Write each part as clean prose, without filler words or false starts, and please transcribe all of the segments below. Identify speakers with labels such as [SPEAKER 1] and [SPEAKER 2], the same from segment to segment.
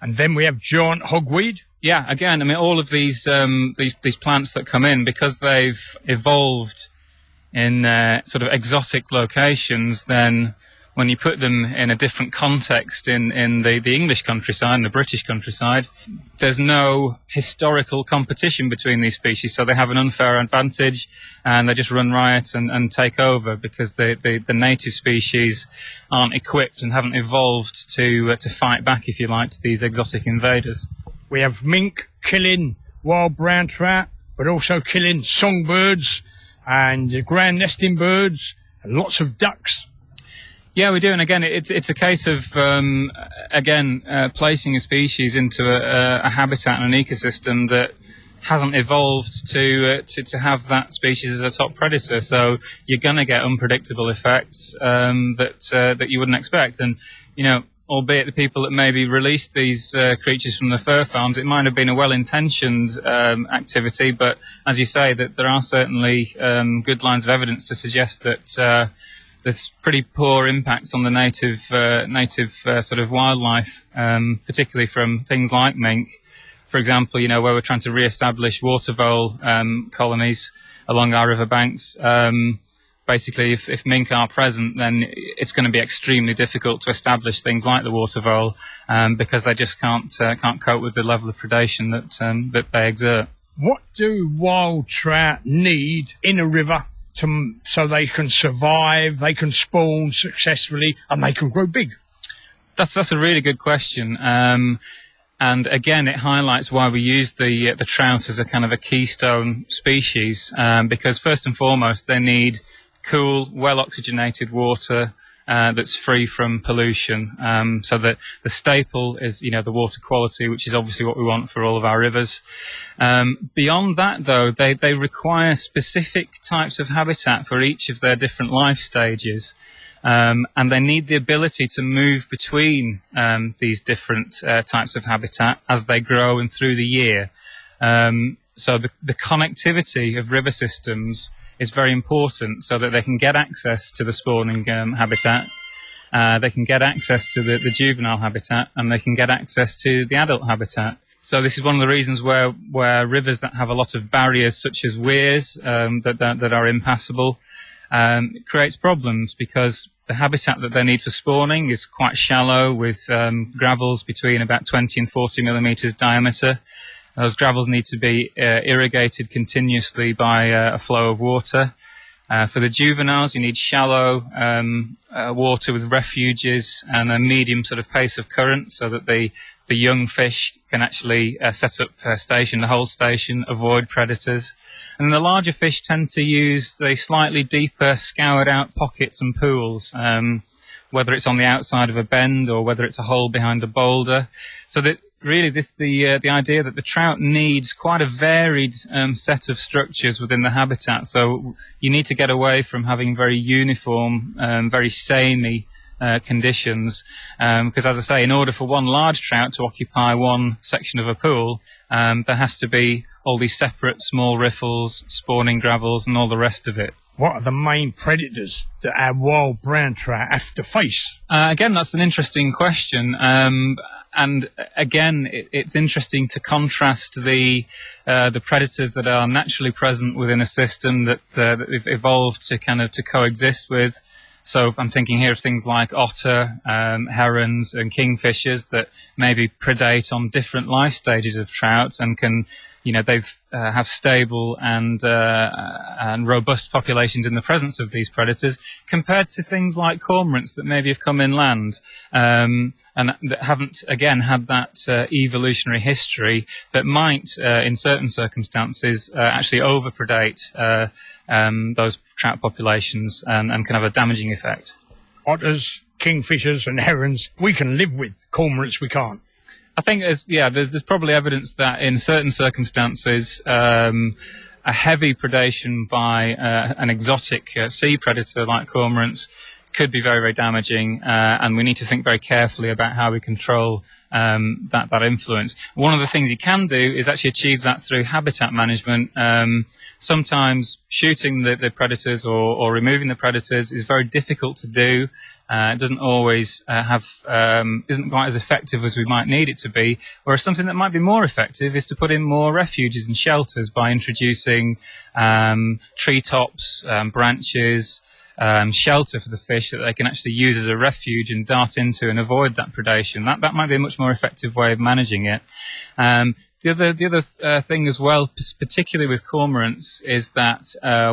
[SPEAKER 1] And then we have giant hogweed.
[SPEAKER 2] Yeah, again, I mean, all of these plants that come in, because they've evolved in sort of exotic locations, then when you put them in a different context in the English countryside and the British countryside, there's no historical competition between these species, so they have an unfair advantage and they just run riot and take over because the native species aren't equipped and haven't evolved to fight back, if you like, to these exotic invaders.
[SPEAKER 1] We have mink killing wild brown trout, but also killing songbirds and ground nesting birds and lots of ducks.
[SPEAKER 2] Yeah, we do, and again, it's a case of placing a species into a habitat and an ecosystem that hasn't evolved to have that species as a top predator. So you're going to get unpredictable effects that you wouldn't expect, and you know, albeit the people that maybe released these creatures from the fur farms, it might have been a well-intentioned activity, but as you say, that there are certainly good lines of evidence to suggest that there's pretty poor impacts on the native sort of wildlife, particularly from things like mink. For example, you know, where we're trying to re-establish water vole colonies along our riverbanks. Basically, if mink are present, then it's going to be extremely difficult to establish things like the water vole because they just can't cope with the level of predation that they exert.
[SPEAKER 1] What do wild trout need in a river so they can survive, they can spawn successfully, and they can grow big?
[SPEAKER 2] That's a really good question. And again, it highlights why we use the trout as a kind of a keystone species, because first and foremost, they need cool, well-oxygenated water that's free from pollution. So that the staple is, you know, the water quality, which is obviously what we want for all of our rivers. Beyond that, though, they require specific types of habitat for each of their different life stages. And they need the ability to move between these different types of habitat as they grow and through the year. So the connectivity of river systems is very important so that they can get access to the spawning habitat, they can get access to the juvenile habitat, and they can get access to the adult habitat. So this is one of the reasons where rivers that have a lot of barriers, such as weirs that are impassable, it creates problems because the habitat that they need for spawning is quite shallow, with gravels between about 20 and 40 millimetres diameter. Those gravels need to be irrigated continuously by a flow of water. For the juveniles, you need shallow water with refuges and a medium sort of pace of current so that the young fish can actually set up the whole station, avoid predators. And the larger fish tend to use the slightly deeper, scoured out pockets and pools, whether it's on the outside of a bend or whether it's a hole behind a boulder. So that really the idea that the trout needs quite a varied set of structures within the habitat. So you need to get away from having very uniform, very samey conditions, because as I say, in order for one large trout to occupy one section of a pool, there has to be all these separate small riffles, spawning gravels and all the rest of it.
[SPEAKER 1] What are the main predators that our wild brown trout have to face?
[SPEAKER 2] Again, that's an interesting question. And again, it's interesting to contrast the predators that are naturally present within a system that we've evolved to coexist with. So I'm thinking here of things like otter, herons and kingfishers that maybe predate on different life stages of trout and can, you know, have stable and robust populations in the presence of these predators, compared to things like cormorants that maybe have come inland and that haven't, again, had that evolutionary history that might, in certain circumstances, actually overpredate those trout populations and can have a damaging effect.
[SPEAKER 1] Otters, kingfishers and herons we can live with, cormorants we can't.
[SPEAKER 2] I think there's probably evidence that in certain circumstances a heavy predation by an exotic sea predator like cormorants could be very, very damaging, and we need to think very carefully about how we control that influence. One of the things you can do is actually achieve that through habitat management. Sometimes shooting the predators or removing the predators is very difficult to do. It doesn't always isn't quite as effective as we might need it to be. Whereas something that might be more effective is to put in more refuges and shelters by introducing treetops, branches, shelter for the fish that they can actually use as a refuge and dart into and avoid that predation. That might be a much more effective way of managing it. The other thing as well, particularly with cormorants, is that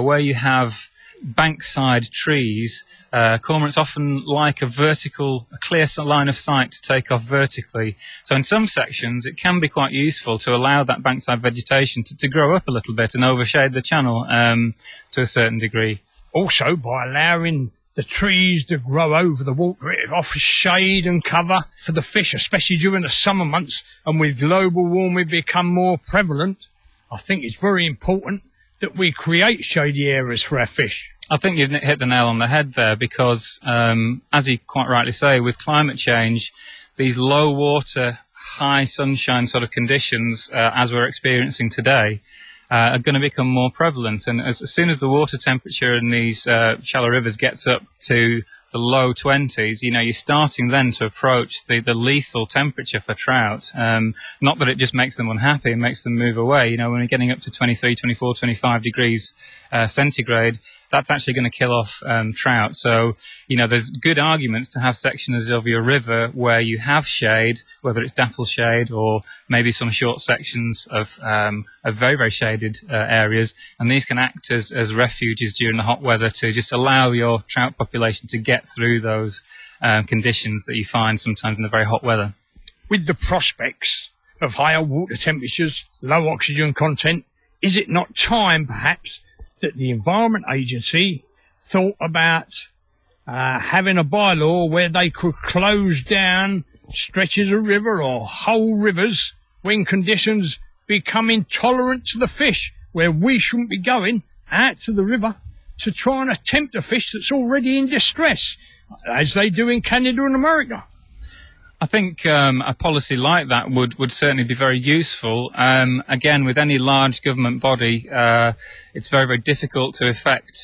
[SPEAKER 2] where you have bankside trees, cormorants often like a clear line of sight to take off vertically. So in some sections it can be quite useful to allow that bankside vegetation to grow up a little bit and overshade the channel to a certain degree.
[SPEAKER 1] Also, by allowing the trees to grow over the water, it offers shade and cover for the fish, especially during the summer months, and with global warming become more prevalent. I think it's very important that we create shady areas for our fish.
[SPEAKER 2] I think you've hit the nail on the head there, because as you quite rightly say, with climate change, these low water, high sunshine sort of conditions, as we're experiencing today, are going to become more prevalent. And as soon as the water temperature in these shallow rivers gets up to the low 20s, you know, you're starting then to approach the lethal temperature for trout. Not that it just makes them unhappy and makes them move away. You know, when you're getting up to 23, 24, 25 degrees centigrade, that's actually going to kill off trout. So, you know, there's good arguments to have sections of your river where you have shade, whether it's dapple shade or maybe some short sections of very, very shaded areas. And these can act as refuges during the hot weather to just allow your trout population to get through those conditions that you find sometimes in the very hot weather.
[SPEAKER 1] With the prospects of higher water temperatures, low oxygen content, is it not time, perhaps, that the Environment Agency thought about having a bylaw where they could close down stretches of river or whole rivers when conditions become intolerant to the fish, where we shouldn't be going out to the river to try and attempt a fish that's already in distress, as they do in Canada and America?
[SPEAKER 2] I think a policy like that would certainly be very useful. Again, with any large government body, it's very, very difficult to effect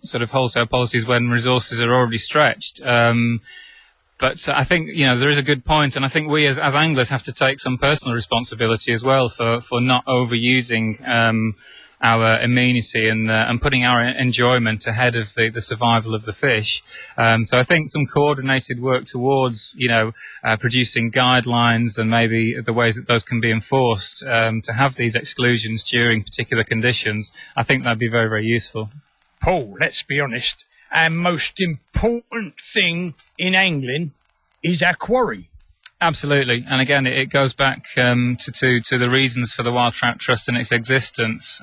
[SPEAKER 2] sort of wholesale policies when resources are already stretched. But I think, you know, there is a good point, and I think we as anglers have to take some personal responsibility as well for not overusing our amenity and putting our enjoyment ahead of the survival of the fish. So I think some coordinated work towards, you know, producing guidelines and maybe the ways that those can be enforced to have these exclusions during particular conditions, I think that'd be very, very useful.
[SPEAKER 1] Paul, let's be honest, our most important thing in angling is our quarry.
[SPEAKER 2] Absolutely, and again, it goes back to the reasons for the Wild Trout Trust and its existence.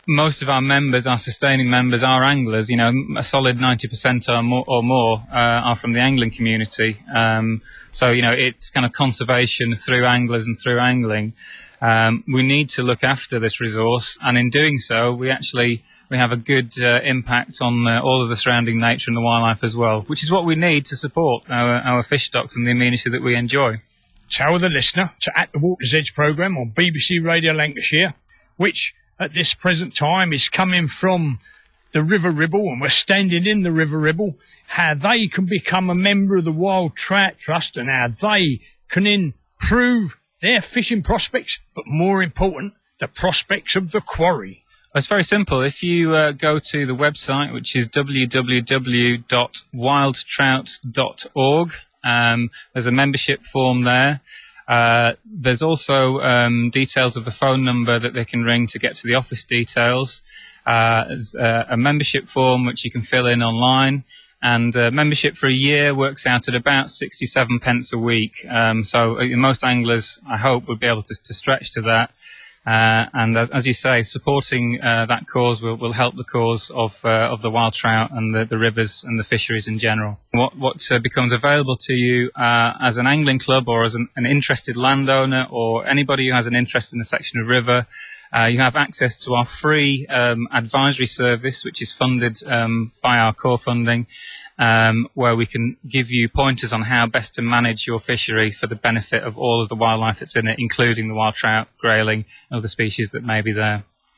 [SPEAKER 2] Most of our members, our sustaining members, are anglers. You know, a solid 90% or more are from the angling community. So, you know, it's kind of conservation through anglers and through angling. We need to look after this resource, and in doing so, we have a good impact on all of the surrounding nature and the wildlife as well, which is what we need to support our fish stocks and the amenity that we enjoy.
[SPEAKER 1] Tell the listener to At the Water's Edge programme on BBC Radio Lancashire, which at this present time is coming from the River Ribble, and we're standing in the River Ribble, how they can become a member of the Wild Trout Trust and how they can improve their fishing prospects, but more important, the prospects of the quarry.
[SPEAKER 2] It's very simple. If you go to the website, which is www.wildtrout.org, there's a membership form there. There's also details of the phone number that they can ring to get to the office details. There's a membership form which you can fill in online. And membership for a year works out at about 67 pence a week. So most anglers, I hope, would be able to stretch to that. And as you say, supporting that cause will help the cause of the wild trout and the rivers and the fisheries in general. What becomes available to you as an angling club or as an interested landowner or anybody who has an interest in a section of river, You have access to our free advisory service, which is funded by our core funding, where we can give you pointers on how best to manage your fishery for the benefit of all of the wildlife that's in it, including the wild trout, grayling, and other species that may be there.